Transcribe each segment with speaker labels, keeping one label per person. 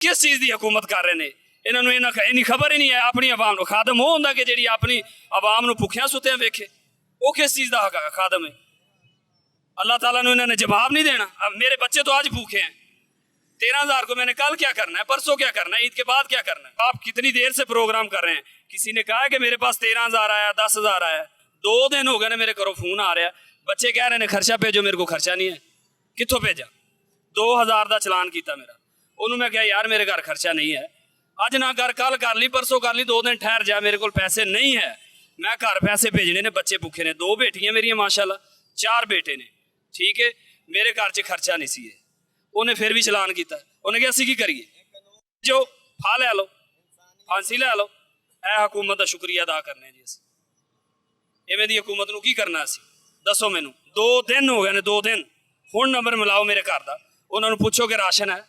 Speaker 1: किस चीज़ की हुकूमत कर रहे हैं? इन्होंने इन्नी खबर ही नहीं है अपनी आवाम को। खादम वो होंगे कि जी अपनी आवाम को भुखिया सुत्या वेखे, वो किस चीज़ का खादम है? अल्लाह ताला ने इन्होंने जवाब नहीं देना। अब मेरे बच्चे तो आज भूखे हैं, 13,000 को मैंने कल क्या करना है, परसों क्या करना है, ईद के बाद क्या करना है? आप कितनी देर से प्रोग्राम कर रहे हैं? किसी ने कहा है कि मेरे पास 13,000 आया, 10,000 आया। 2 दिन हो गए ना मेरे घरों फोन आ रहा है, बच्चे कह रहे हैं खर्चा भेजो, मेरे को खर्चा नहीं है। कितों भेजा? 2,000 का चलान किया मेरा। उन्होंने मैं कहा यार मेरे घर खर्चा नहीं है, अज ना कर, कल कर ली, परसों कर ली, 2 दिन ठहर जा, मेरे को पैसे नहीं है, मैं घर पैसे भेजने ने, बच्चे भुखे ने। 2 बेटियां मेरिया माशाल्लाह, 4 बेटे ने, ठीक है, मेरे घर च खर्चा नहीं सी है। उन्हें फिर भी चलान किया। उन्हें कहा असी की करिए, जो फा लै लो, फांसी लै लो। ए हुकूमत का शुक्रिया अदा करने जी असी। इवें दी हुकूमत नूं की करना असी? दसो मैनू। 2 दिन हो गए ने, 2 दिन। हुण नंबर मिलाओ मेरे घर का, उन्होंने पूछो कि राशन है,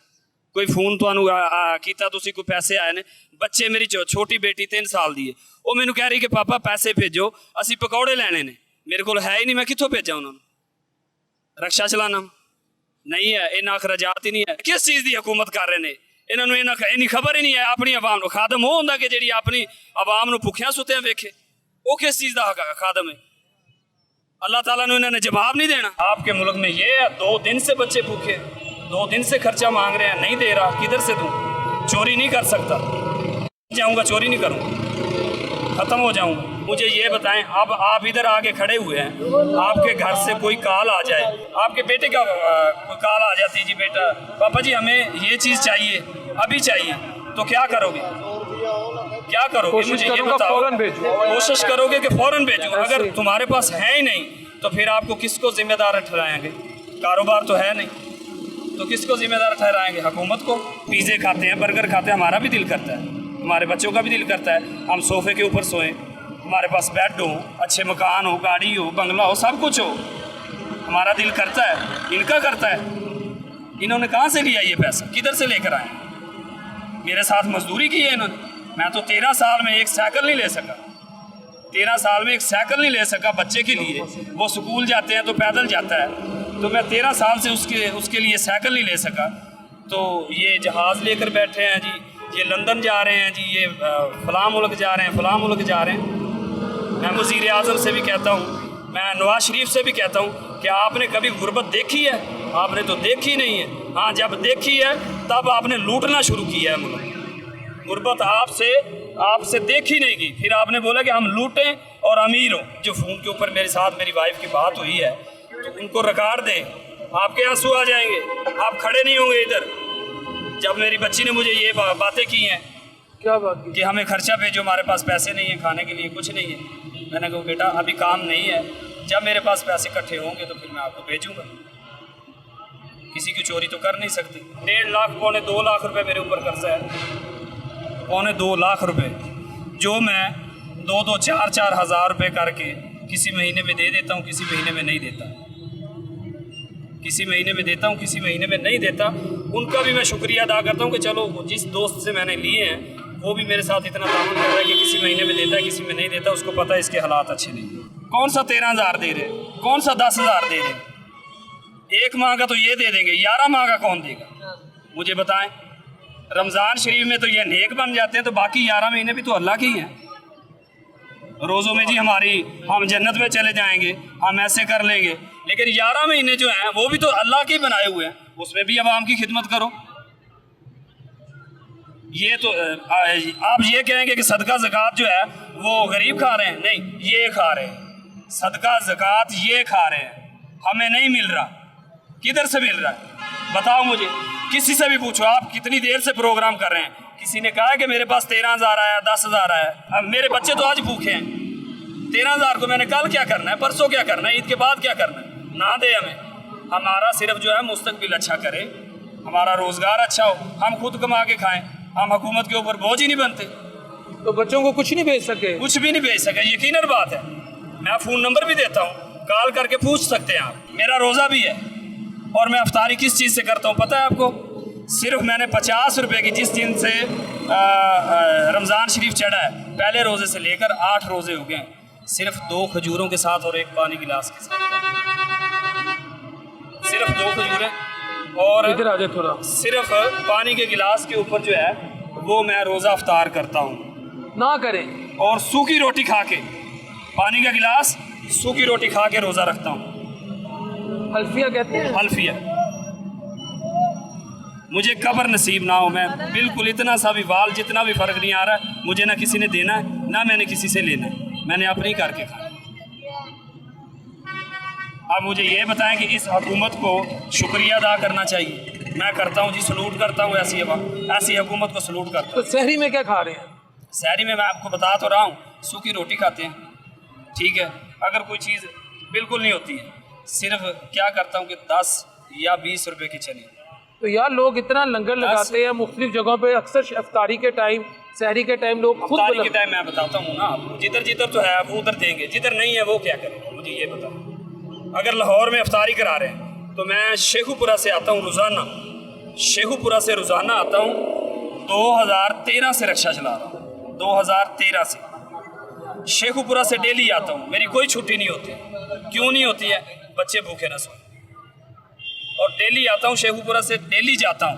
Speaker 1: कोई फोन तुहानू कीता तुसी, कोई पैसे आए ने? बच्चे, मेरी छोटी बेटी 3 साल दी है, वो मैनू कह रही कि पापा पैसे भेजो, असी पकौड़े लैने ने, मेरे को है ही नहीं, मैं कितों भेजा उन्होंने? रक्षा चलाना नहीं है, इन्ना अखराजात ही नहीं है। किस चीज़ की हुकूमत कर रहे हैं? इन्होंने इन्नी खबर ही नहीं है अपनी आवाम को। खादम वो होंगे कि जी अपनी आवाम को भुखिया सुत्या वेखे, वो किस चीज़ का खादम है? अल्लाह ताला ने इन्होंने जवाब नहीं देना। आपके मुल्क में ये है, 2 दिन से बच्चे भूखे, 2 दिन से खर्चा मांग रहे हैं, नहीं दे रहा, किधर से दूँ? चोरी नहीं कर सकता, जाऊँगा चोरी नहीं करूँगा, ख़त्म हो जाऊँगा। मुझे ये बताएं, अब आप इधर आके खड़े हुए हैं, आपके घर से कोई कॉल आ जाए, आपके बेटे का कोई कॉल आ जाती, जी बेटा पापा जी हमें ये चीज़ चाहिए, अभी चाहिए, तो क्या करोगे? क्या करोगे? मुझे ये बताओ। कोशिश करोगे कि फ़ौरन भेजो। अगर तुम्हारे पास है ही नहीं तो फिर आपको किसको जिम्मेदार ठहराएंगे? कारोबार तो है नहीं, तो किसको जिम्मेदार ठहराएंगे? हुकूमत को। पिज़्ज़े खाते हैं, बर्गर खाते हैं, हमारा भी दिल करता है, हमारे बच्चों का भी दिल करता है हम सोफ़े के ऊपर सोएं, हमारे पास बेड हो, अच्छे मकान हो, गाड़ी हो, बंगला हो, सब कुछ हो, हमारा दिल करता है, इनका करता है। इन्होंने कहाँ से लिया ये पैसा? किधर से लेकर आए? मेरे साथ मजदूरी की है इन्होंने। मैं तो 13 साल में एक साइकिल नहीं ले सका, 13 साल में एक साइकिल नहीं ले सका बच्चे के लिए। वो स्कूल जाते हैं तो पैदल जाता है, तो मैं 13 साल से उसके लिए साइकिल नहीं ले सका। तो ये जहाज़ लेकर बैठे हैं जी, ये लंदन जा रहे हैं जी, ये फ़लाँ मुल्क जा रहे हैं, फ़लाँ मुल्क जा रहे हैं। मैं वज़ीर आज़म से भी कहता हूँ, मैं नवाज़ शरीफ से भी कहता हूँ कि आपने कभी गुर्बत देखी है? आपने तो देखी नहीं है। हाँ, जब देखी है तब आपने लूटना शुरू किया है मुल्क। गुर्बत आपसे देखी नहीं गई, फिर आपने बोला कि हम लूटें और अमीर हों। जो फ़ोन के ऊपर मेरे साथ मेरी वाइफ की बात हुई है, तो उनको रिकॉर्ड दें, आपके आंसू आ जाएंगे, आप खड़े नहीं होंगे इधर। जब मेरी बच्ची ने मुझे ये बातें की हैं,
Speaker 2: क्या बात की?
Speaker 1: कि हमें खर्चा भेजो, हमारे पास पैसे नहीं है, खाने के लिए कुछ नहीं है, मैंने कहा बेटा अभी काम नहीं है, जब मेरे पास पैसे इकट्ठे होंगे तो फिर मैं आपको भेजूँगा। किसी की चोरी तो कर नहीं सकती। 1.5 लाख पौने 2 लाख रुपए मेरे ऊपर कर्जा है, पौने 2 लाख रुपए, जो मैं 2-2, 4-4 हज़ार रुपये करके किसी महीने में दे देता हूँ, किसी महीने में नहीं देता, किसी महीने में देता हूँ, किसी महीने में नहीं देता। उनका भी मैं शुक्रिया अदा करता हूँ कि चलो जिस दोस्त से मैंने लिए हैं वो भी मेरे साथ इतना ताउन कर रहा है कि किसी महीने में देता है, किसी में नहीं देता, उसको पता है इसके हालात अच्छे नहीं। कौन सा 13,000 दे रहे, कौन सा 10,000 दे रहे? 1 माह का तो ये दे देंगे, 11 माह का कौन देगा? मुझे बताएं। रमज़ान शरीफ में तो ये नेक बन जाते हैं, तो बाकी 11 महीने भी तो अल्लाह के ही हैं। रोज़ों में जी हम जन्नत में चले जाएंगे, हम ऐसे कर लेंगे, लेकिन 11 महीने जो हैं वो भी तो अल्लाह के बनाए हुए हैं, उसमें भी अवाम की खिदमत करो। ये तो आप ये कहेंगे कि सदका ज़कात जो है वो गरीब खा रहे हैं, नहीं, ये खा रहे हैं। सदका ज़कात ये खा रहे हैं, हमें नहीं मिल रहा। किधर से मिल रहा है बताओ मुझे? किसी से भी पूछो। आप कितनी देर से प्रोग्राम कर रहे हैं? किसी ने कहा कि मेरे पास 13,000 आया, 10,000 आया। अब मेरे बच्चे तो आज भूखे हैं। 13,000 को मैंने कल क्या करना है, परसों क्या करना है, ईद के बाद क्या करना है? ना दे हमें। हमारा सिर्फ जो है मुस्तकबिल अच्छा करे, हमारा रोज़गार अच्छा हो, हम खुद कमा के खाएं, हम हुकूमत के ऊपर बोझ ही नहीं बनते।
Speaker 2: तो बच्चों को कुछ नहीं भेज सके?
Speaker 1: कुछ भी नहीं भेज सके, यकीनन बात है। मैं फ़ोन नंबर भी देता हूँ, कॉल करके पूछ सकते हैं आप। मेरा रोज़ा भी है, और मैं अफ्तारी किस चीज़ से करता हूँ पता है आपको? सिर्फ मैंने 50 रुपये की, जिस दिन से रमज़ान शरीफ चढ़ा है, पहले रोज़े से लेकर 8 रोज़े हो गए, सिर्फ 2 खजूरों के साथ और 1 पानी गिलास के साथ, सिर्फ 2 खजूरें, और
Speaker 2: इधर आ जाए थोड़ा।
Speaker 1: सिर्फ पानी के गिलास के ऊपर जो है वो मैं रोज़ा अफ्तार करता हूँ।
Speaker 2: ना करें।
Speaker 1: और सूखी रोटी खा के, पानी का गिलास सूखी रोटी खा के रोज़ा रखता हूँ।
Speaker 2: हल्फिया कहते हैं।
Speaker 1: हल्फिया। मुझे कब्र नसीब ना हो, मैं बिल्कुल इतना सा भी वाल जितना भी फ़र्क नहीं आ रहा है, मुझे ना किसी ने देना है ना मैंने किसी से लेना है, मैंने अपने ही करके खाना। अब मुझे ये बताएं कि इस हुकूमत को शुक्रिया अदा करना चाहिए। मैं करता हूँ जी, सलूट करता हूँ ऐसी हुकूमत को सलूट करता हूँ।
Speaker 2: तो सहरी में क्या खा रहे हैं?
Speaker 1: शहरी में मैं आपको बता तो रहा हूँ, सूखी रोटी खाते हैं, ठीक है। अगर कोई चीज़ बिल्कुल नहीं होती है, सिर्फ क्या करता हूँ कि 10 या 20 रुपए की चली।
Speaker 2: तो यार लोग इतना लंगर लगाते हैं मुख्तलिफ जगहों पे, अक्सर इफ्तारी के टाइम, सहरी के टाइम लोग खुद
Speaker 1: इफ्तारी के टाइम मैं बताता हूँ ना आपको, जिधर जिधर तो है वो उधर देंगे, जिधर नहीं है वो क्या करेंगे, मुझे ये बताओ। अगर लाहौर में इफ्तारी करा रहे हैं तो मैं शेखुपुरा से आता हूँ रोज़ाना, शेखुपुरा से रोज़ाना आता हूँ। 2013 से रिक्शा चला रहा हूँ, 2013 से शेखुपुरा से डेली आता हूँ, मेरी कोई छुट्टी नहीं होती। क्यों नहीं होती है? बच्चे भूखे न सोए। और डेली आता हूँ शेखुपुरा से, डेली जाता हूँ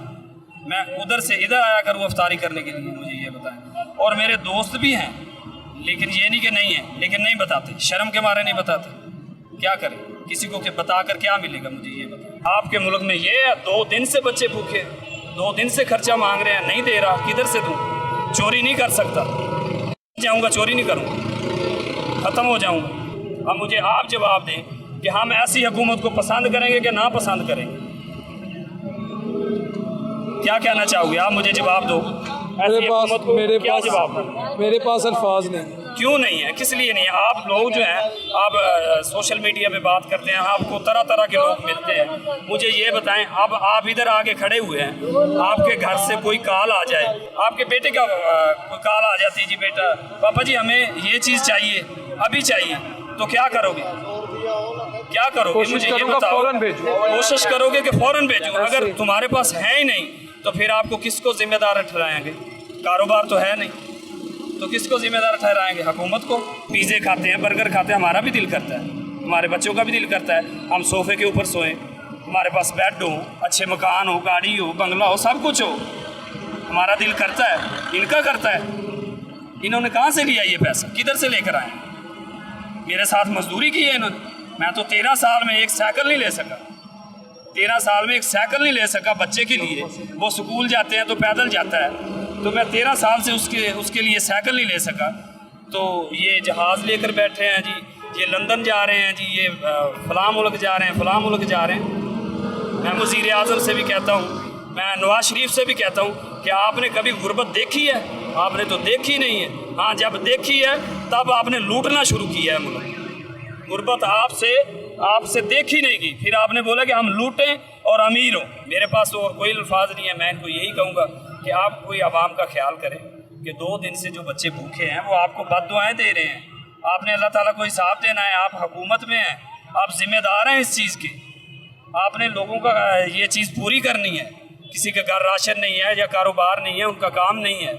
Speaker 1: मैं, उधर से इधर आया करूँ इफ्तारी करने के लिए, मुझे ये बताएं। और मेरे दोस्त भी हैं, लेकिन ये नहीं कि नहीं है, लेकिन नहीं बताते, शर्म के मारे नहीं बताते। क्या करें, किसी को बता कर क्या मिलेगा, मुझे ये बताएं। आपके मुल्क में ये है 2 दिन से बच्चे भूखे हैं, 2 दिन से खर्चा मांग रहे हैं, नहीं दे रहा, किधर से दूँ? चोरी नहीं कर सकता, जाऊँगा चोरी नहीं करूँगा, ख़त्म हो जाऊँगा। अब मुझे आप जवाब दें कि हम ऐसी हुकूमत को पसंद करेंगे कि ना पसंद करेंगे? क्या कहना चाहोगे आप, मुझे जवाब दो।
Speaker 2: मेरे पास अल्फाज नहीं।
Speaker 1: क्यों नहीं है, किस लिए नहीं है? आप लोग जो हैं, आप सोशल मीडिया पे बात करते हैं, आपको तरह तरह के लोग मिलते हैं। मुझे ये बताएं, अब आप इधर आके खड़े हुए हैं, आपके घर से कोई कॉल आ जाए, आपके बेटे का कोई कॉल आ जाती है, जी बेटा पापा जी हमें ये चीज़ चाहिए, अभी चाहिए, तो क्या करोगे? क्या करोगे? मुझे ये बताओ। कोशिश करोगे कि फ़ौरन भेजो। अगर तुम्हारे पास है ही नहीं तो फिर आपको किसको जिम्मेदार ठहराएंगे? कारोबार तो है नहीं, तो किसको जिम्मेदार ठहराएंगे? हुकूमत को। पिज़्ज़े खाते हैं, बर्गर खाते हैं, हमारा भी दिल करता है, हमारे बच्चों का भी दिल करता है हम सोफ़े के ऊपर सोएं, हमारे पास बेड हो, अच्छे मकान हो, गाड़ी हो, बंगला हो, सब कुछ हो, हमारा दिल करता है, इनका करता है। इन्होंने कहाँ से लिया ये पैसा, किधर से लेकर आए? मेरे साथ मजदूरी की है इन्होंने। मैं तो 13 साल में एक साइकिल नहीं ले सका, 13 साल में एक साइकिल नहीं ले सका बच्चे के लिए। वो स्कूल जाते हैं तो पैदल जाता है, तो मैं 13 साल से उसके लिए साइकिल नहीं ले सका। तो ये जहाज़ लेकर बैठे हैं जी, ये लंदन जा रहे हैं जी, ये फ़लाँ मुल्क जा रहे हैं, फ़लाँ मुल्क जा रहे हैं। मैं वज़ीर आज़म से भी कहता हूँ, मैं नवाज़ शरीफ से भी कहता हूँ कि आपने कभी गुर्बत देखी है? आपने तो देखी नहीं है। हाँ, जब देखी है तब आपने लूटना शुरू किया है मुल्क। गुर्बत आपसे देखी नहीं की, फिर आपने बोला कि हम लूटें और अमीर हों। मेरे पास तो और कोई अल्फाज नहीं है। मैं इनको यही कहूँगा कि आप कोई आवाम का ख्याल करें कि 2 दिन से जो बच्चे भूखे हैं वो आपको बद्दुआएं दे रहे हैं। आपने अल्लाह ताला को हिसाब देना है, आप हुकूमत में हैं, आप जिम्मेदार हैं इस चीज़ के। आपने लोगों का ये चीज़ पूरी करनी है। किसी के घर राशन नहीं है या कारोबार नहीं है, उनका काम नहीं है,